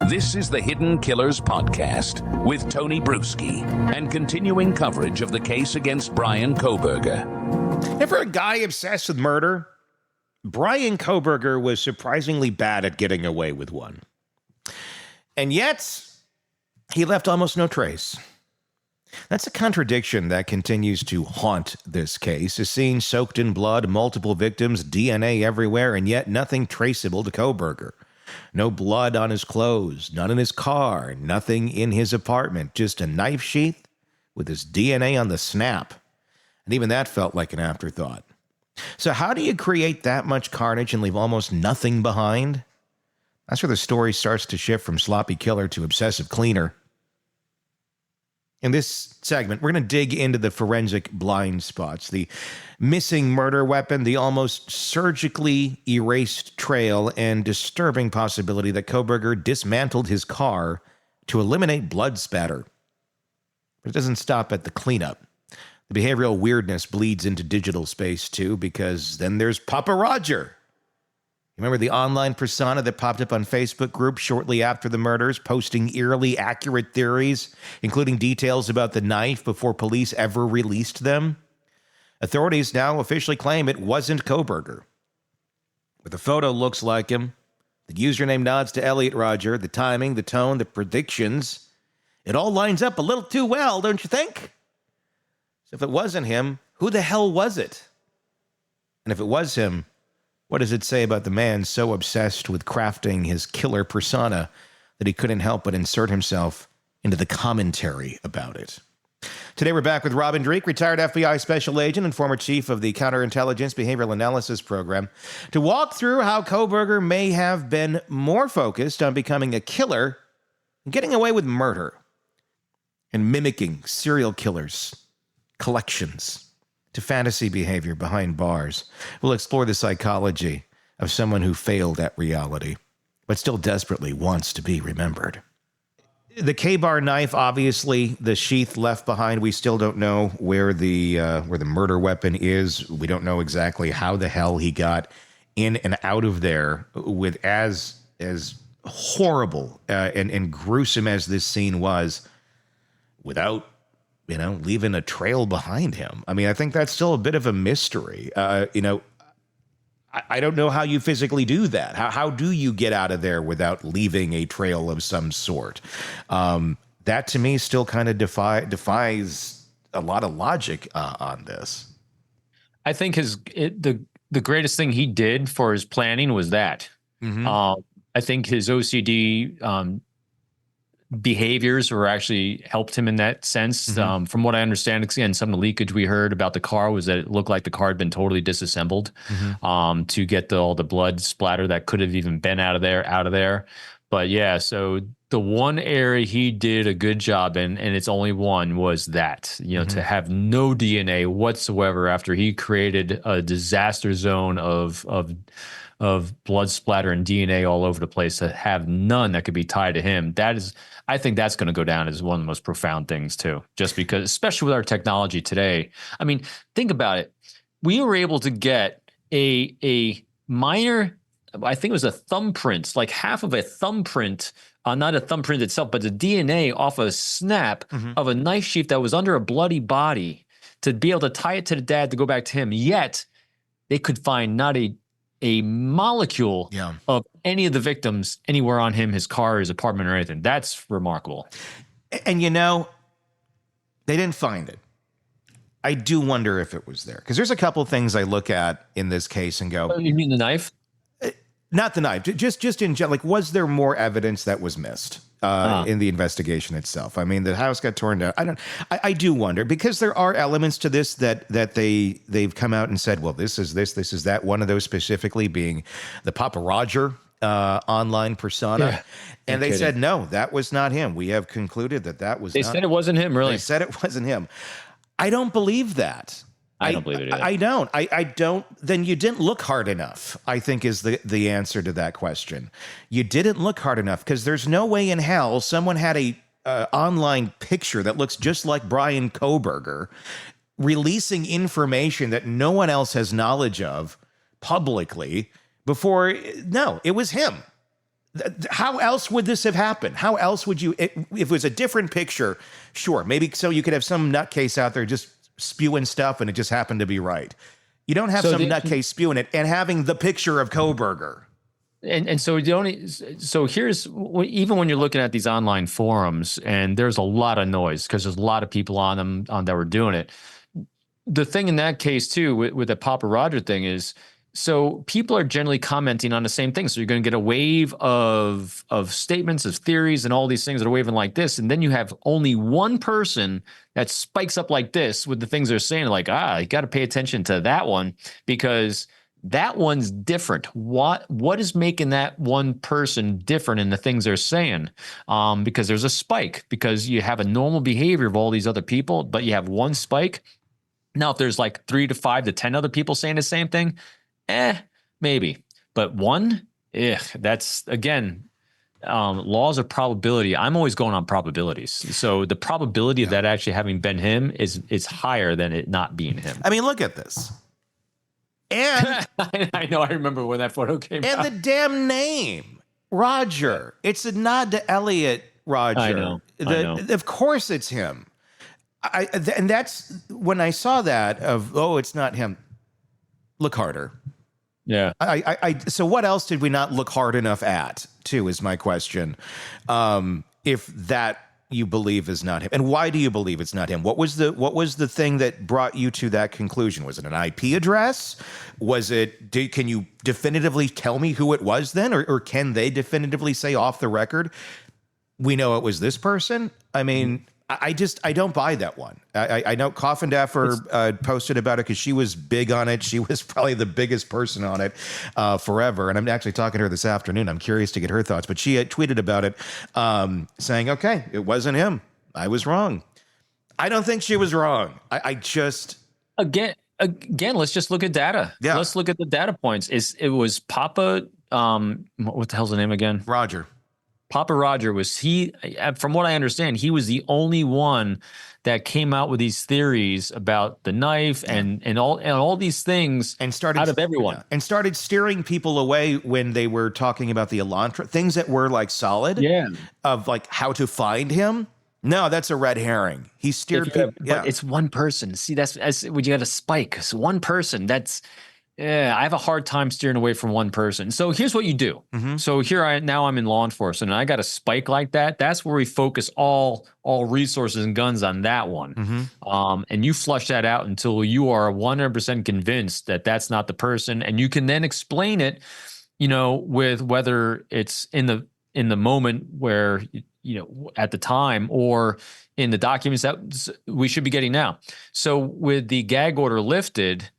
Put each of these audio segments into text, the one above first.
This is the Hidden Killers Podcast with Tony Bruschi and continuing coverage of the case against Bryan Kohberger. Ever a guy obsessed with murder? Bryan Kohberger was surprisingly bad at getting away with one. And yet, he left almost no trace. That's a contradiction that continues to haunt this case. A scene soaked in blood, multiple victims, DNA everywhere, and yet nothing traceable to Kohberger. No blood on his clothes, none in his car, nothing in his apartment, just a knife sheath with his DNA on the snap. And even that felt like an afterthought. So how do you create that much carnage and leave almost nothing behind? That's where the story starts to shift from sloppy killer to obsessive cleaner. In this segment, we're going to dig into the forensic blind spots, the missing murder weapon, the almost surgically erased trail, and disturbing possibility that Kohberger dismantled his car to eliminate blood spatter. But it doesn't stop at the cleanup. The behavioral weirdness bleeds into digital space, too, because then there's Papa Roger. Remember the online persona that popped up on Facebook groups shortly after the murders, posting eerily accurate theories, including details about the knife before police ever released them? Authorities now officially claim it wasn't Kohberger. But the photo looks like him. The username nods to Elliot Roger. The timing, the tone, the predictions. It all lines up a little too well, don't you think? So if it wasn't him, who the hell was it? And if it was him, what does it say about the man so obsessed with crafting his killer persona that he couldn't help but insert himself into the commentary about it? Today we're back with Robin Dreeke, retired FBI special agent and former chief of the Counterintelligence Behavioral Analysis Program, to walk through how Kohberger may have been more focused on becoming a killer and getting away with murder and mimicking serial killers' collections to fantasy behavior behind bars. We'll explore the psychology of someone who failed at reality, but still desperately wants to be remembered. The K-bar knife, obviously, the sheath left behind. We still don't know where the murder weapon is. We don't know exactly how the hell he got in and out of there with as horrible and gruesome as this scene was, without leaving a trail behind him. I mean, I think that's still a bit of a mystery. I don't know how you physically do that. How do you get out of there without leaving a trail of some sort? That, to me, still kind of defies a lot of logic on this. I think the greatest thing he did for his planning was that. Mm-hmm. I think his OCD behaviors were actually helped him in that sense. Mm-hmm. From what I understand, again, some of the leakage we heard about the car was that it looked like the car had been totally disassembled, mm-hmm. To get all the blood splatter that could have even been out of there. But yeah, so the one area he did a good job in, and it's only one, was that, mm-hmm. to have no DNA whatsoever after he created a disaster zone of blood splatter and DNA all over the place, to have none that could be tied to him. I think that's going to go down as one of the most profound things too, just because, especially with our technology today. I mean, think about it. We were able to get a minor, I think it was a thumbprint, like half of a thumbprint, not a thumbprint itself, but the DNA off a snap mm-hmm. of a knife sheath that was under a bloody body, to be able to tie it to the dad to go back to him. Yet they could find not a molecule of any of the victims anywhere on him, his car, his apartment, or anything. That's remarkable. And they didn't find it. I do wonder if it was there, because there's a couple things I look at in this case and go, you mean the knife? Not the knife, just in general. Like, was there more evidence that was missed in the investigation itself? I mean, the house got torn down. I do wonder, because there are elements to this that they've come out and said, well, this is that. One of those specifically being the Papa Roger online persona. Yeah, and they said, no, that was not him. We have concluded that was They said it wasn't him, really? They said it wasn't him. I don't believe that. I don't believe it either. I don't. Then you didn't look hard enough, I think, is the answer to that question. You didn't look hard enough, because there's no way in hell someone had a online picture that looks just like Bryan Kohberger releasing information that no one else has knowledge of publicly before. No, it was him. How else would this have happened? How else would you, if it was a different picture, sure, maybe so you could have some nutcase out there just spewing stuff and it just happened to be right. You don't have some nutcase spewing it and having the picture of Kohberger. And so here's, even when you're looking at these online forums, and there's a lot of noise because there's a lot of people on them that were doing it. The thing in that case too, with the Papa Roger thing is, so people are generally commenting on the same thing. So you're going to get a wave of statements, of theories, and all these things that are waving like this. And then you have only one person that spikes up like this with the things they're saying, like, you got to pay attention to that one because that one's different. What is making that one person different in the things they're saying? Because there's a spike, because you have a normal behavior of all these other people, but you have one spike. Now, if there's like 3 to 5 to 10 other people saying the same thing, maybe. But one, that's, again, laws of probability. I'm always going on probabilities. So the probability of that actually having been him is higher than it not being him. I mean, look at this. And I know, I remember when that photo came out. And the damn name, Roger. It's a nod to Elliot Roger. I know. Of course it's him. And that's when I saw that it's not him. Look harder. Yeah. So what else did we not look hard enough at, too, is my question. If that you believe is not him. And why do you believe it's not him? What was the thing that brought you to that conclusion? Was it an IP address? Was it, can you definitively tell me who it was then? Or can they definitively say off the record, we know it was this person? I mean, I don't buy that one. I know Coffin Daffer posted about it because she was big on it. She was probably the biggest person on it forever. And I'm actually talking to her this afternoon. I'm curious to get her thoughts. But she had tweeted about it saying, okay, it wasn't him. I was wrong. I don't think she was wrong. I just... Again, let's just look at data. Yeah. Let's look at the data points. It was Papa... what the hell's the name again? Roger. Papa Roger from what I understand, he was the only one that came out with these theories about the knife and all these things and started out of everyone and started steering people away when they were talking about the Elantra things that were like solid of like how to find him. No, that's a red herring. He steered people. But it's one person. See, that's when you got a spike. It's one person. I have a hard time steering away from one person. So here's what you do. Mm-hmm. So now I'm in law enforcement and I got a spike like that. That's where we focus all resources and guns on that one. Mm-hmm. And you flush that out until you are 100% convinced that that's not the person. And you can then explain it, with whether it's in the moment where, at the time or in the documents that we should be getting now. So with the gag order lifted,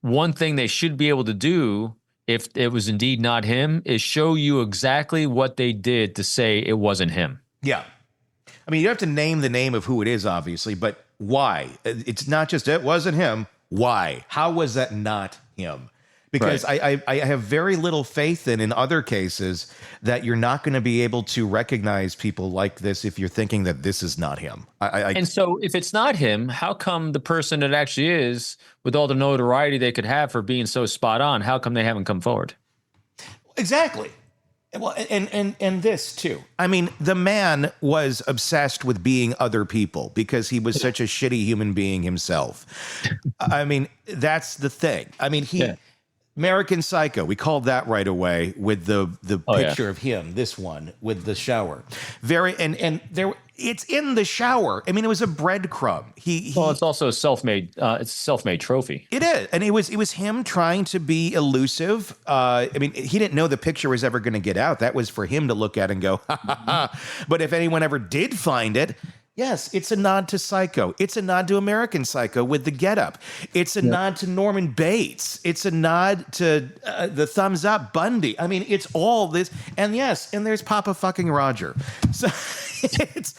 one thing they should be able to do, if it was indeed not him, is show you exactly what they did to say it wasn't him. Yeah. I mean, you have to name the name of who it is, obviously, but why? It's not just it wasn't him. Why? How was that not him? Because right. I have very little faith in other cases that you're not going to be able to recognize people like this if you're thinking that this is not him. And so if it's not him, how come the person it actually is, with all the notoriety they could have for being so spot on, how come they haven't come forward? Exactly. Well, and this too. I mean, the man was obsessed with being other people because he was such a shitty human being himself. I mean, that's the thing. I mean, American Psycho, we called that right away with the picture of him, this one with the shower. It's in the shower. I mean, it was a breadcrumb. It's also a self-made trophy. It is. And it was him trying to be elusive. I mean, he didn't know the picture was ever going to get out. That was for him to look at and go, ha, ha, ha. But if anyone ever did find it, yes, it's a nod to Psycho. It's a nod to American Psycho with the getup. It's a nod to Norman Bates. It's a nod to the thumbs up Bundy. I mean, it's all this. And yes, and there's Papa fucking Roger. So it's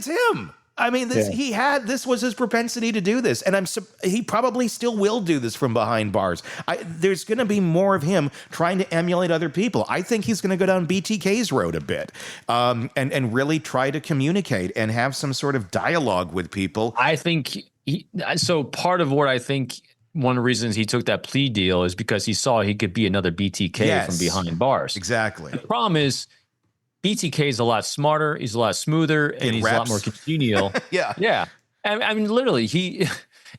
him. I mean, this was his propensity to do this, and he probably still will do this from behind bars. There's going to be more of him trying to emulate other people. I think he's going to go down BTK's road a bit, and really try to communicate and have some sort of dialogue with people. I think so. Part of what I think one of the reasons he took that plea deal is because he saw he could be another BTK from behind bars. Exactly. The problem is BTK is a lot smarter. He's a lot smoother, and he's a lot more congenial. Yeah. I mean, literally,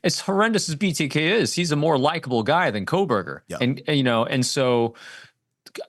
as horrendous as BTK is, he's a more likable guy than Kohberger. Yeah. And so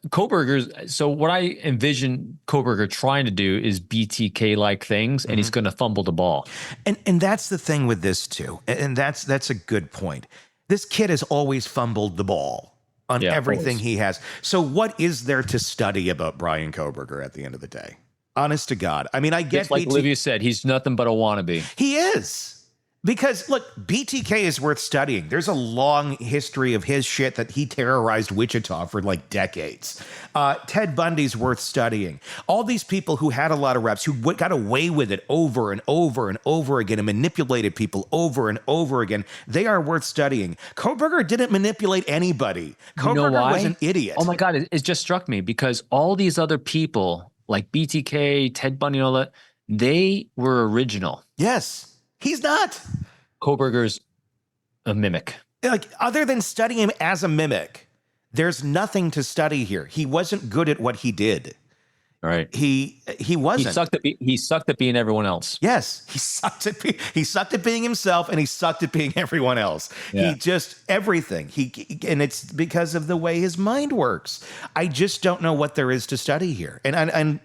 Kohberger's. So what I envision Kohberger trying to do is BTK-like things, and he's going to fumble the ball. And that's the thing with this too, and that's a good point. This kid has always fumbled the ball on everything he has. So what is there to study about Bryan Kohberger at the end of the day? Honest to God. I mean, I get like Olivia said, he's nothing but a wannabe. He is. Because, look, BTK is worth studying. There's a long history of his shit that he terrorized Wichita for like decades. Ted Bundy's worth studying. All these people who had a lot of reps, who got away with it over and over and over again and manipulated people over and over again, they are worth studying. Kohberger didn't manipulate anybody. Kohberger was an idiot. Oh, my God. It just struck me because all these other people, like BTK, Ted Bundy, and all that, they were original. Yes. He's not. Kohberger's a mimic. Like, other than studying him as a mimic, there's nothing to study here. He wasn't good at what he did. All right. He wasn't. He sucked at being everyone else. Yes, he sucked at being himself, and he sucked at being everyone else. Yeah. He just everything. And it's because of the way his mind works. I just don't know what there is to study here. And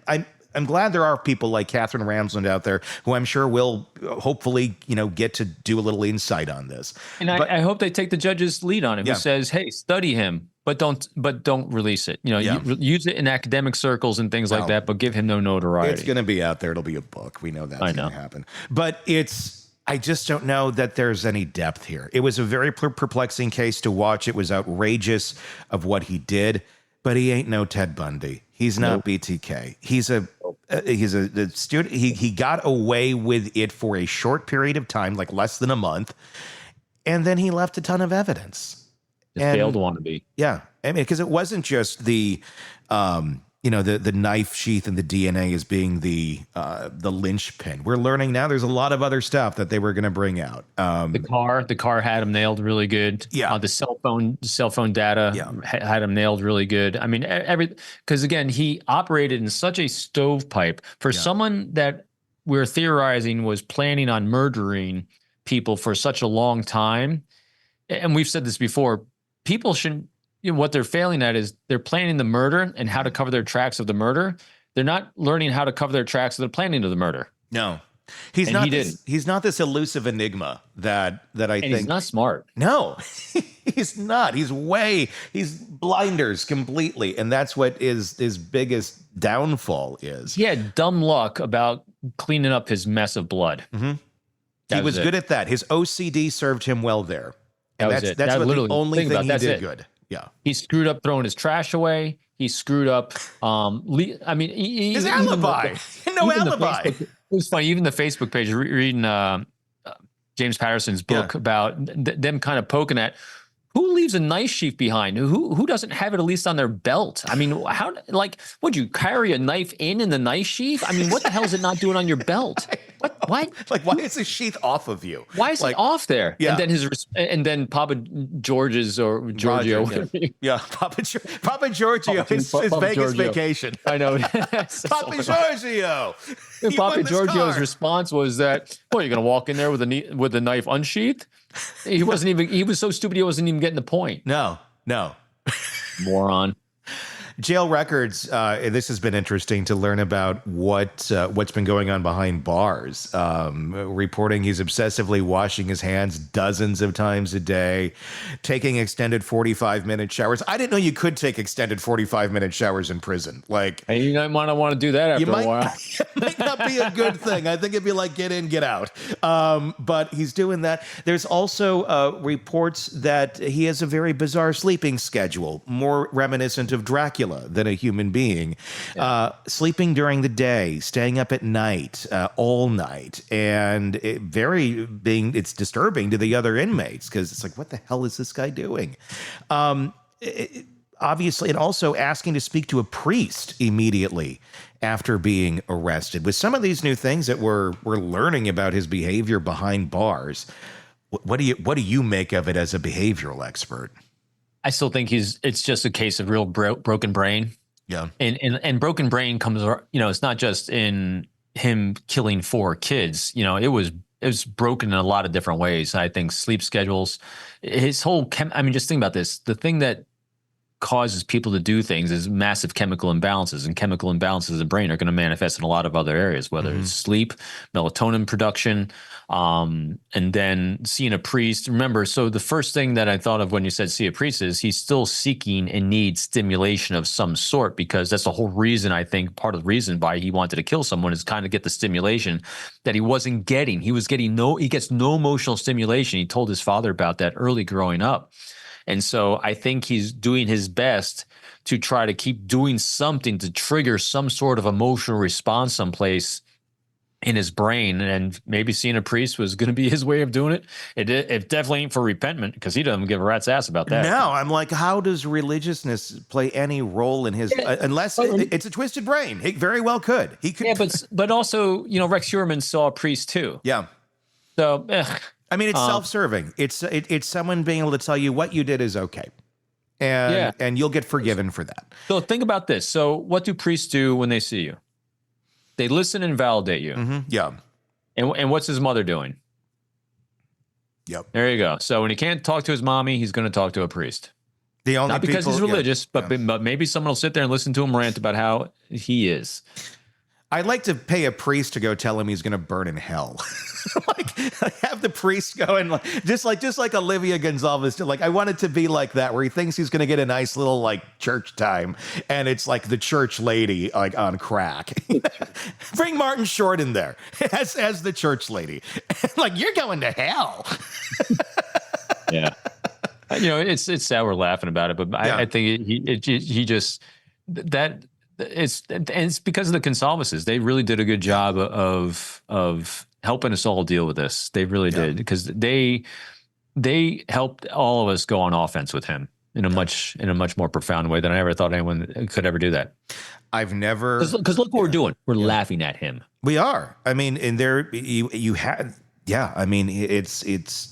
I'm glad there are people like Catherine Ramsland out there who I'm sure will hopefully, get to do a little insight on this. And I hope they take the judge's lead on him. Who says, "Hey, study him, but don't release it. Use it in academic circles and things like that, but give him no notoriety." It's going to be out there. It'll be a book. We know that's going to happen. But I just don't know that there's any depth here. It was a very perplexing case to watch. It was outrageous of what he did, but he ain't no Ted Bundy. He's not BTK. He's a student. He got away with it for a short period of time, like less than a month, and then he left a ton of evidence. Failed wannabe. Yeah, I mean, because it wasn't just the knife sheath and the DNA as being the linchpin. We're learning now there's a lot of other stuff that they were going to bring out. The car had him nailed really good. Yeah. The cell phone data had him nailed really good. I mean, because again, he operated in such a stovepipe for someone that we're theorizing was planning on murdering people for such a long time. And we've said this before, people shouldn't, what they're failing at is they're planning the murder and how to cover their tracks of the murder. They're not learning how to cover their tracks of the planning of the murder. No, he's not this elusive enigma that I think. He's not smart. No, he's not. He's blinders completely. And that's what his biggest downfall is. He had dumb luck about cleaning up his mess of blood. Mm-hmm. He was good at that. His OCD served him well there. And that's the only thing he did good. Yeah. He screwed up throwing his trash away. He screwed up. His alibi. No alibi. It was funny. Even the Facebook page, reading James Patterson's book about them kind of poking at who leaves a knife sheath behind? Who doesn't have it at least on their belt? I mean, would you carry a knife in the knife sheath? I mean, what the hell is it not doing on your belt? What? Like, why is the sheath off of you? Why is it off there? Yeah. And then Papa George's or Giorgio. Papa Giorgio is Vegas vacation. I know. Papa Giorgio. Papa Giorgio's response was that, "Well, you're going to walk in there with the knife unsheathed?" He was so stupid he wasn't even getting the point. No. Moron. Jail records. This has been interesting to learn about what's been going on behind bars. Reporting he's obsessively washing his hands dozens of times a day, taking extended 45-minute showers. I didn't know you could take extended 45-minute showers in prison. Like, and you might not want to do that after a while. It might not be a good thing. I think it'd be like get in, get out. But he's doing that. There's also reports that he has a very bizarre sleeping schedule, more reminiscent of Dracula than a human being, sleeping during the day, staying up at night, all night, and it's disturbing to the other inmates because it's like, what the hell is this guy doing? Obviously, and also asking to speak to a priest immediately after being arrested. With some of these new things that we're learning about his behavior behind bars, What do you make of it as a behavioral expert? I still think it's just a case of real broken brain. Yeah. And broken brain comes, it's not just in him killing 4 kids. It was broken in a lot of different ways. I think sleep schedules, his whole just think about this. The thing that causes people to do things is massive chemical imbalances, and chemical imbalances in the brain are going to manifest in a lot of other areas, whether it's sleep, melatonin production, and then seeing a priest. Remember, so the first thing that I thought of when you said see a priest is he's still seeking and needs stimulation of some sort, because that's the whole reason, I think, part of the reason why he wanted to kill someone is kind of get the stimulation that he wasn't getting. He gets no emotional stimulation. He told his father about that early growing up. And so I think he's doing his best to try to keep doing something to trigger some sort of emotional response someplace in his brain. And maybe seeing a priest was going to be his way of doing it. It definitely ain't for repentance, because he doesn't give a rat's ass about that. No, I'm like, how does religiousness play any role in his, unless it's a twisted brain? He very well could. He could. Yeah, but also, Rex Heuermann saw a priest too. Yeah. So, I mean, it's self-serving. It's someone being able to tell you what you did is okay, and you'll get forgiven for that. So think about this. So what do priests do when they see you? They listen and validate you. Mm-hmm. Yeah. And what's his mother doing? Yep. There you go. So when he can't talk to his mommy, he's going to talk to a priest. Not because he's religious, but maybe someone will sit there and listen to him rant about how he is. I'd like to pay a priest to go tell him he's going to burn in hell. like have the priest go and just like Olivia Goncalves. Like I want it to be like that, where he thinks he's going to get a nice little like church time, and it's like the church lady like on crack. Bring Martin Short in there as the church lady. Like you're going to hell. Yeah. It's sad we're laughing about it, but yeah. I think he just that. It's because of the Goncalveses. They really did a good job of helping us all deal with this. They really did, because they helped all of us go on offense with him in a much more profound way than I ever thought anyone could ever do that. I've never, because look what we're doing. We're laughing at him. We are. I mean, and there you had. Yeah, I mean, it's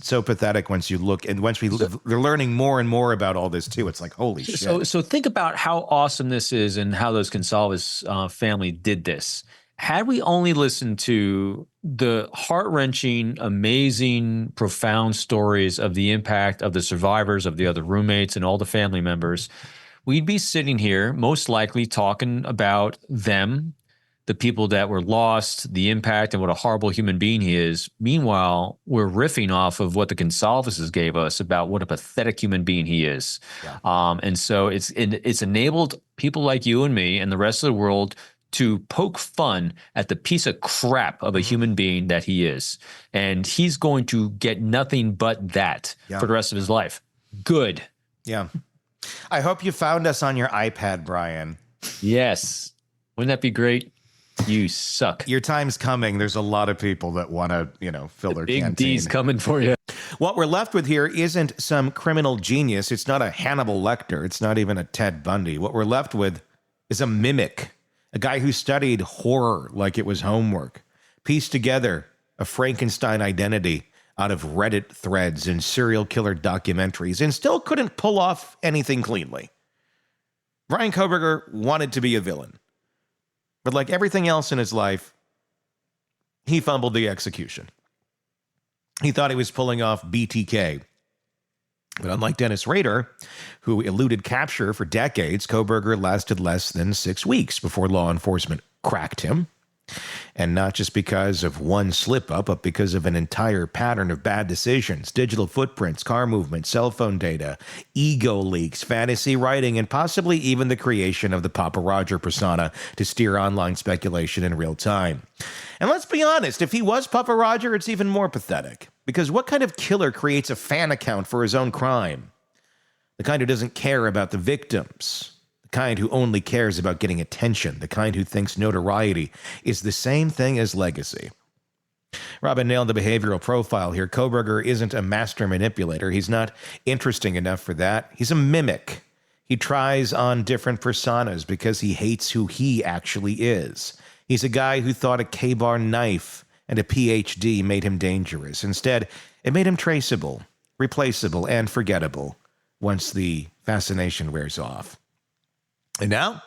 so pathetic once you look, and once we're learning more and more about all this too. It's like, holy shit. So think about how awesome this is and how those Goncalves family did this. Had we only listened to the heart-wrenching, amazing, profound stories of the impact of the survivors, of the other roommates, and all the family members, we'd be sitting here most likely talking about them, the people that were lost, the impact, and what a horrible human being he is. Meanwhile, we're riffing off of what the Goncalveses gave us about what a pathetic human being he is. Yeah. And so it's enabled people like you and me and the rest of the world to poke fun at the piece of crap of a human being that he is. And he's going to get nothing but that for the rest of his life. Good. Yeah. I hope you found us on your iPad, Bryan. Yes. Wouldn't that be great? You suck. Your time's coming. There's a lot of people that want to, fill their big canteen. D's coming for you. What we're left with here isn't some criminal genius. It's not a Hannibal Lecter. It's not even a Ted Bundy. What we're left with is a mimic, a guy who studied horror like it was homework, pieced together a Frankenstein identity out of Reddit threads and serial killer documentaries, and still couldn't pull off anything cleanly. Bryan Kohberger wanted to be a villain. But like everything else in his life, he fumbled the execution. He thought he was pulling off BTK. But unlike Dennis Rader, who eluded capture for decades, Kohberger lasted less than 6 weeks before law enforcement cracked him. And not just because of one slip-up, but because of an entire pattern of bad decisions, digital footprints, car movement, cell phone data, ego leaks, fantasy writing, and possibly even the creation of the Papa Roger persona to steer online speculation in real time. And let's be honest, if he was Papa Roger, it's even more pathetic. Because what kind of killer creates a fan account for his own crime? The kind who doesn't care about the victims. Kind who only cares about getting attention, the kind who thinks notoriety is the same thing as legacy. Robin nailed the behavioral profile here. Kohberger isn't a master manipulator. He's not interesting enough for that. He's a mimic. He tries on different personas because he hates who he actually is. He's a guy who thought a K-bar knife and a PhD made him dangerous. Instead, it made him traceable, replaceable, and forgettable once the fascination wears off. And now,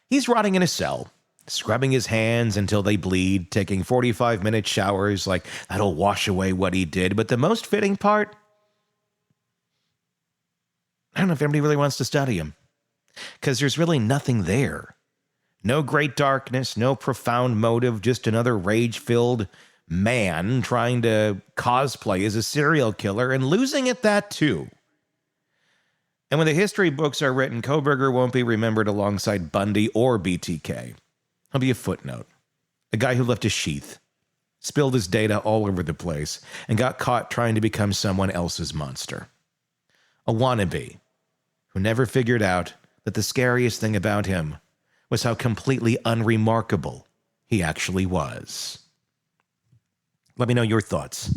he's rotting in a cell, scrubbing his hands until they bleed, taking 45-minute showers like that'll wash away what he did. But the most fitting part, I don't know if anybody really wants to study him, because there's really nothing there. No great darkness, no profound motive, just another rage-filled man trying to cosplay as a serial killer and losing at that too. And when the history books are written, Kohberger won't be remembered alongside Bundy or BTK. He'll be a footnote. A guy who left a sheath, spilled his data all over the place, and got caught trying to become someone else's monster. A wannabe who never figured out that the scariest thing about him was how completely unremarkable he actually was. Let me know your thoughts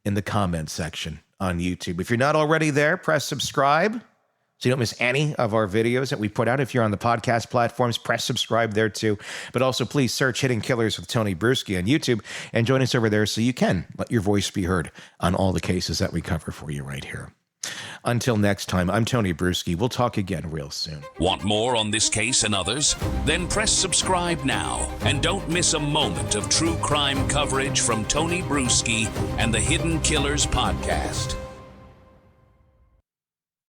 in the comment section on YouTube. If you're not already there, press subscribe so you don't miss any of our videos that we put out. If you're on the podcast platforms, press subscribe there too. But also please search Hidden Killers with Tony Bruschi on YouTube and join us over there so you can let your voice be heard on all the cases that we cover for you right here. Until next time, I'm Tony Bruschi. We'll talk again real soon. Want more on this case and others? Then press subscribe now and don't miss a moment of true crime coverage from Tony Bruschi and the Hidden Killers podcast.